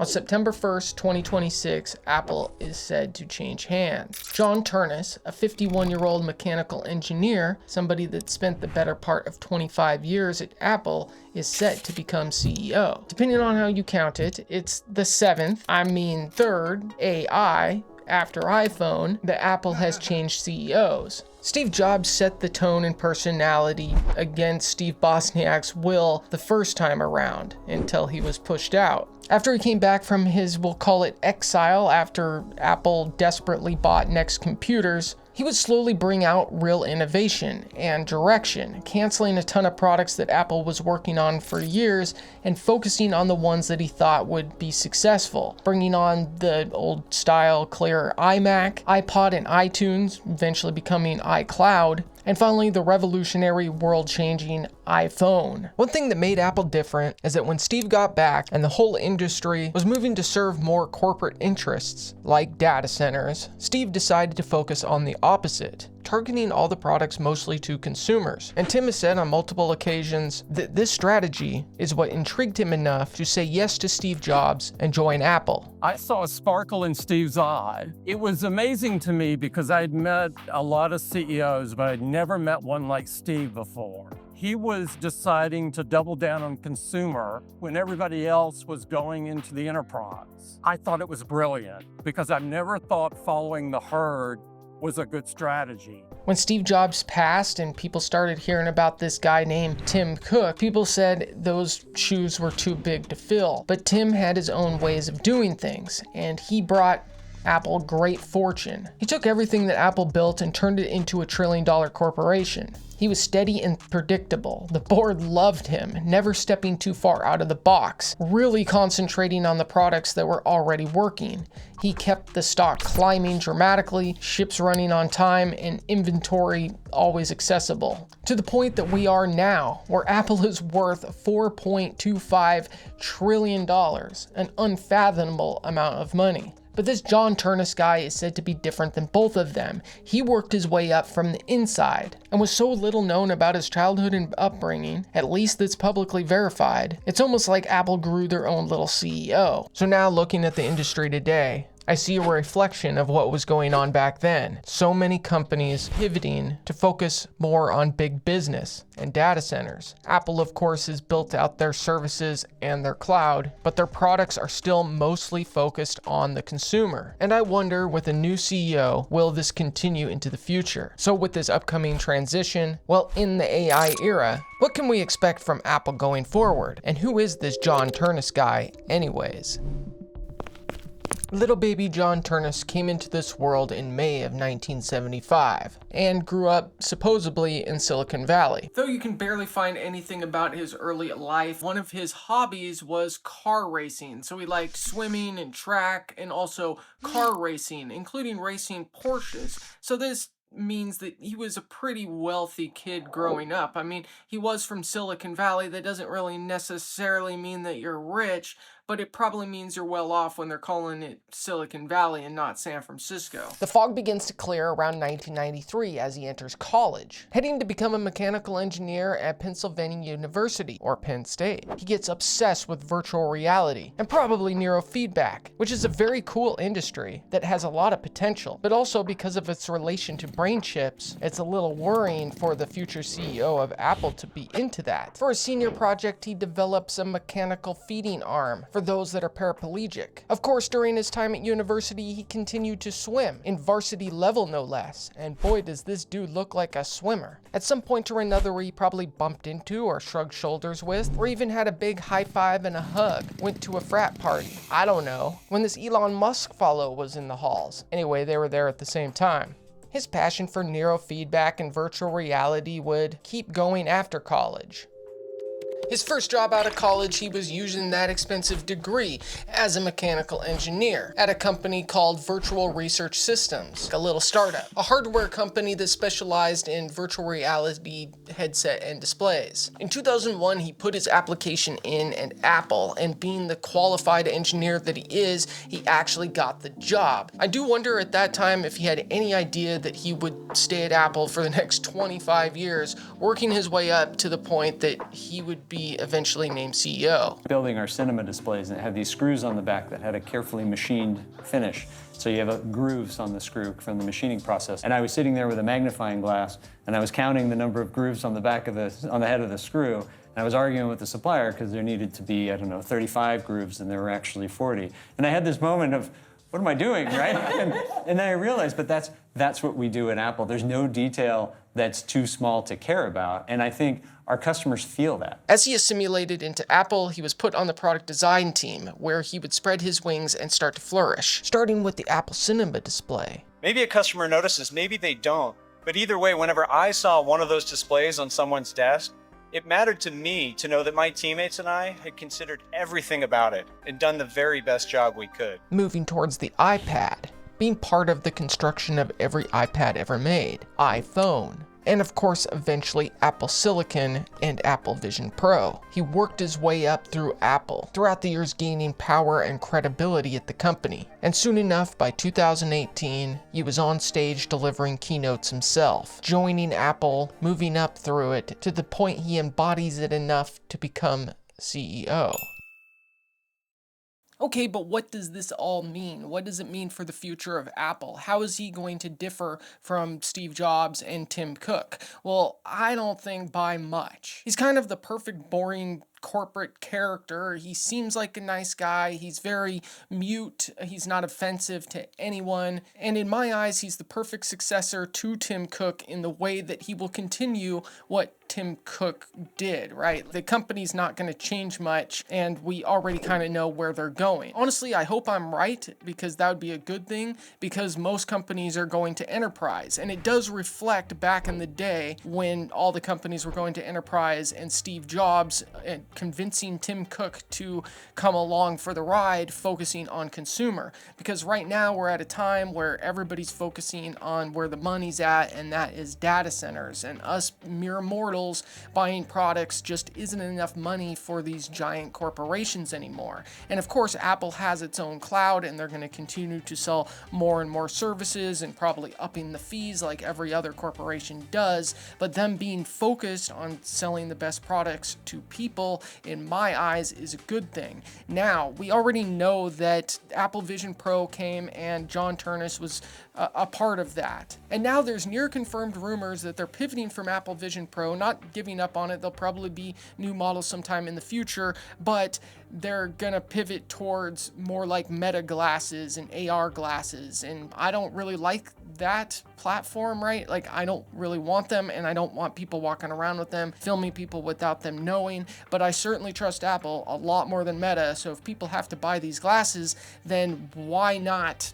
On September 1st, 2026, Apple is said to change hands. John Ternus, a 51-year-old mechanical engineer, somebody that spent the better part of 25 years at Apple, is set to become CEO. Depending on how you count it, it's the third AI after iPhone that Apple has changed CEOs. Steve Jobs set the tone and personality against Steve Wozniak's will the first time around until he was pushed out. After he came back from his, we'll call it exile, after Apple desperately bought Next Computers, he would slowly bring out real innovation and direction, canceling a ton of products that Apple was working on for years and focusing on the ones that he thought would be successful, bringing on the old style clear iMac, iPod and iTunes, eventually becoming iCloud, and finally the revolutionary world-changing iPhone. One thing that made Apple different is that when Steve got back and the whole industry was moving to serve more corporate interests, like data centers, Steve decided to focus on the opposite, targeting all the products mostly to consumers. And Tim has said on multiple occasions that this strategy is what intrigued him enough to say yes to Steve Jobs and join Apple. I saw a sparkle in Steve's eye. It was amazing to me because I'd met a lot of CEOs, but I'd never met one like Steve before. He was deciding to double down on consumer when everybody else was going into the enterprise. I thought it was brilliant because I've never thought following the herd was a good strategy. When Steve Jobs passed and people started hearing about this guy named Tim Cook, people said those shoes were too big to fill. But Tim had his own ways of doing things, and he brought Apple great fortune. He took everything that Apple built and turned it into a trillion-dollar corporation. He was steady and predictable. The board loved him, never stepping too far out of the box, really concentrating on the products that were already working. He kept the stock climbing dramatically, ships running on time, and inventory always accessible. To the point that we are now, where Apple is worth $4.25 trillion, an unfathomable amount of money. But this John Ternus guy is said to be different than both of them. He worked his way up from the inside and was so little known about his childhood and upbringing, at least that's publicly verified. It's almost like Apple grew their own little CEO. So now looking at the industry today, I see a reflection of what was going on back then. So many companies pivoting to focus more on big business and data centers. Apple, of course, has built out their services and their cloud, but their products are still mostly focused on the consumer. And I wonder, with a new CEO, will this continue into the future? So with this upcoming transition, well, in the AI era, what can we expect from Apple going forward? And who is this John Ternus guy anyways? Little baby John Ternus came into this world in May of 1975 and grew up supposedly in Silicon Valley. Though you can barely find anything about his early life, one of his hobbies was car racing. So he liked swimming and track and also car racing, including racing Porsches. So this means that he was a pretty wealthy kid growing up. I mean, he was from Silicon Valley. That doesn't really necessarily mean that you're rich, but it probably means you're well off when they're calling it Silicon Valley and not San Francisco. The fog begins to clear around 1993 as he enters college, heading to become a mechanical engineer at Pennsylvania University, or Penn State. He gets obsessed with virtual reality and probably neurofeedback, which is a very cool industry that has a lot of potential, but also because of its relation to brain chips, it's a little worrying for the future CEO of Apple to be into that. For a senior project, he develops a mechanical feeding arm for those that are paraplegic. Of course, during his time at university, he continued to swim, in varsity level no less, and boy does this dude look like a swimmer. At some point or another, he probably bumped into or shrugged shoulders with, or even had a big high five and a hug, went to a frat party. I don't know, when this Elon Musk follow was in the halls. Anyway, they were there at the same time. His passion for neurofeedback and virtual reality would keep going after college. His first job out of college, he was using that expensive degree as a mechanical engineer at a company called Virtual Research Systems, a little startup, a hardware company that specialized in virtual reality headset and displays. In 2001, he put his application in at Apple, and being the qualified engineer that he is, he actually got the job. I do wonder at that time if he had any idea that he would stay at Apple for the next 25 years, working his way up to the point that he would be be eventually named CEO. Building our cinema displays, and it had these screws on the back that had a carefully machined finish. So you have grooves on the screw from the machining process. And I was sitting there with a magnifying glass, and I was counting the number of grooves on the head of the screw. And I was arguing with the supplier because there needed to be, 35 grooves, and there were actually 40. And I had this moment of, what am I doing, right? and then I realized, but that's what we do at Apple. There's no detail that's too small to care about, and I think our customers feel that. As he assimilated into Apple, he was put on the product design team, where he would spread his wings and start to flourish, starting with the Apple Cinema display. Maybe a customer notices, maybe they don't, but either way, whenever I saw one of those displays on someone's desk, it mattered to me to know that my teammates and I had considered everything about it and done the very best job we could. Moving towards the iPad, being part of the construction of every iPad ever made, iPhone, and of course eventually Apple Silicon and Apple Vision Pro. He worked his way up through Apple, throughout the years gaining power and credibility at the company. And soon enough, by 2018, he was on stage delivering keynotes himself, joining Apple, moving up through it, to the point he embodies it enough to become CEO. Okay, but what does this all mean? What does it mean for the future of Apple? How is he going to differ from Steve Jobs and Tim Cook? Well, I don't think by much. He's kind of the perfect boring corporate character. He seems like a nice guy. He's very mute. He's not offensive to anyone. And in my eyes, he's the perfect successor to Tim Cook in the way that he will continue what Tim Cook did, right? The company's not going to change much, and we already kind of know where they're going. Honestly, I hope I'm right, because that would be a good thing, because most companies are going to enterprise. And it does reflect back in the day when all the companies were going to enterprise, and Steve Jobs convincing Tim Cook to come along for the ride, focusing on consumer. Because right now we're at a time where everybody's focusing on where the money's at, and that is data centers. And us mere mortals buying products just isn't enough money for these giant corporations anymore. And of course, Apple has its own cloud, and they're going to continue to sell more and more services and probably upping the fees like every other corporation does. But them being focused on selling the best products to people, in my eyes, is a good thing. Now, we already know that Apple Vision Pro came and John Ternus was a part of that. And now there's near confirmed rumors that they're pivoting from Apple Vision Pro, not giving up on it. There'll probably be new models sometime in the future, but they're gonna pivot towards more like Meta glasses and AR glasses. And I don't really like that platform, right? Like, I don't really want them, and I don't want people walking around with them, filming people without them knowing. But I certainly trust Apple a lot more than Meta. So if people have to buy these glasses, then why not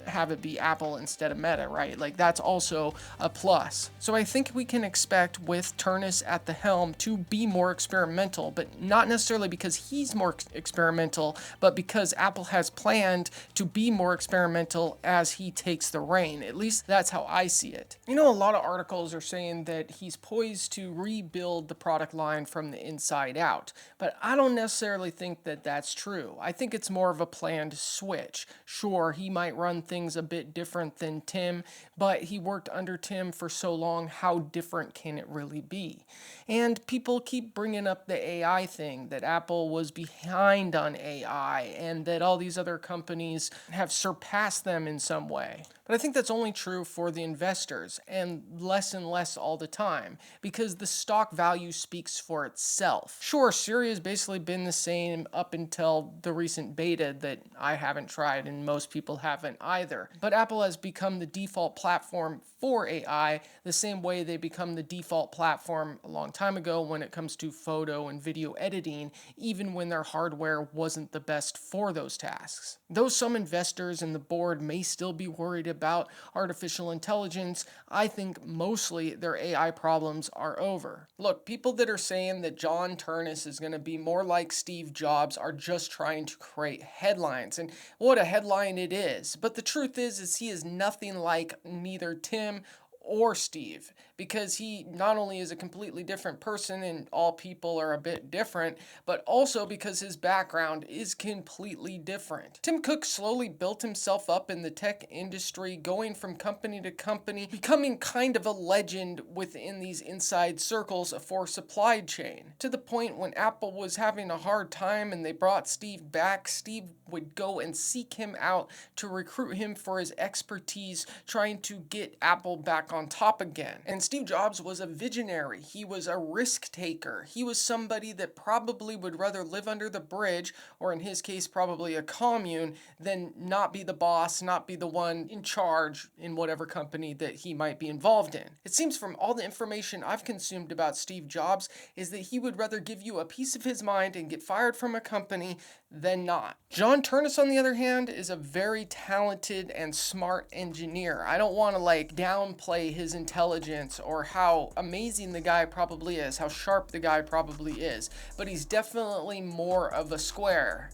have it be Apple instead of Meta, right? Like, that's also a plus. So I think we can expect, with Ternus at the helm, to be more experimental, but not necessarily because he's more experimental, but because Apple has planned to be more experimental as he takes the reign. At least that's how I see it. You know, a lot of articles are saying that he's poised to rebuild the product line from the inside out, but I don't necessarily think that that's true. I think it's more of a planned switch. Sure, he might run things a bit different than Tim, but he worked under Tim for so long. How different can it really be? And people keep bringing up the AI thing, that Apple was behind on AI and that all these other companies have surpassed them in some way. But I think that's only true for the investors, and less all the time, because the stock value speaks for itself. Sure, Siri has basically been the same up until the recent beta that I haven't tried and most people haven't either. But Apple has become the default platform for AI, the same way they become the default platform a long time ago when it comes to photo and video editing, even when their hardware wasn't the best for those tasks. Though some investors and the board may still be worried about artificial intelligence, I think mostly their AI problems are over. Look, people that are saying that John Ternus is going to be more like Steve Jobs are just trying to create headlines, and what a headline it is. But the truth is he is nothing like neither Tim or Steve, because he not only is a completely different person and all people are a bit different, but also because his background is completely different. Tim Cook slowly built himself up in the tech industry, going from company to company, becoming kind of a legend within these inside circles for supply chain, to the point when Apple was having a hard time and they brought Steve back, Steve would go and seek him out to recruit him for his expertise, trying to get Apple back on top again. And Steve Jobs was a visionary. He was a risk taker. He was somebody that probably would rather live under the bridge, or in his case, probably a commune, than not be the boss, not be the one in charge in whatever company that he might be involved in. It seems from all the information I've consumed about Steve Jobs is that he would rather give you a piece of his mind and get fired from a company than not. John Ternus, on the other hand, is a very talented and smart engineer. I don't want to downplay his intelligence or how amazing the guy probably is, how sharp the guy probably is, but he's definitely more of a square.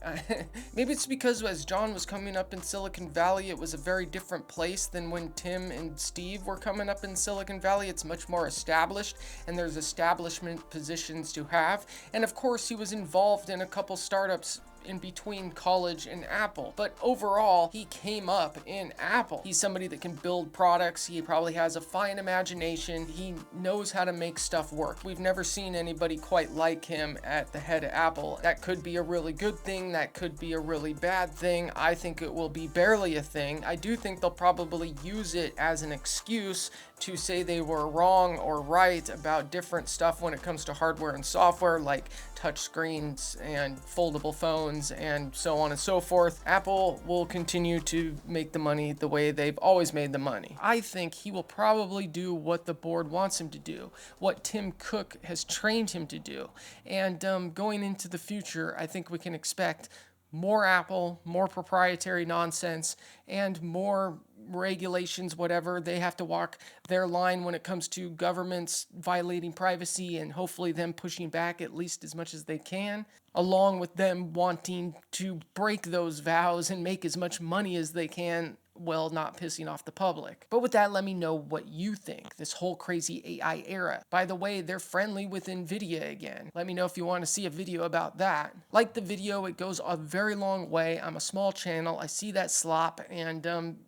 Maybe it's because as John was coming up in Silicon Valley, it was a very different place than when Tim and Steve were coming up in Silicon Valley. It's much more established, and there's establishment positions to have. And of course, he was involved in a couple startups in between college and Apple. But overall, he came up in Apple. He's somebody that can build products. He probably has a fine imagination. He knows how to make stuff work. We've never seen anybody quite like him at the head of Apple. That could be a really good thing. That could be a really bad thing. I think it will be barely a thing. I do think they'll probably use it as an excuse to say they were wrong or right about different stuff when it comes to hardware and software, like touch screens and foldable phones and so on and so forth. Apple will continue to make the money the way they've always made the money. I think he will probably do what the board wants him to do, what Tim Cook has trained him to do. And going into the future, I think we can expect more Apple, more proprietary nonsense, and more regulations, whatever. They have to walk their line when it comes to governments violating privacy, and hopefully them pushing back at least as much as they can, along with them wanting to break those vows and make as much money as they can while not pissing off the public. But with that, let me know what you think, this whole crazy AI era. By the way, they're friendly with NVIDIA again. Let me know if you want to see a video about that. Like the video, it goes a very long way. I'm a small channel. I see that slop, and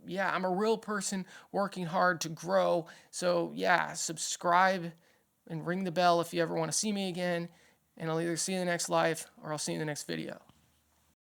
yeah, I'm a real person working hard to grow. So yeah, subscribe and ring the bell if you ever want to see me again, and I'll either see you in the next live or I'll see you in the next video.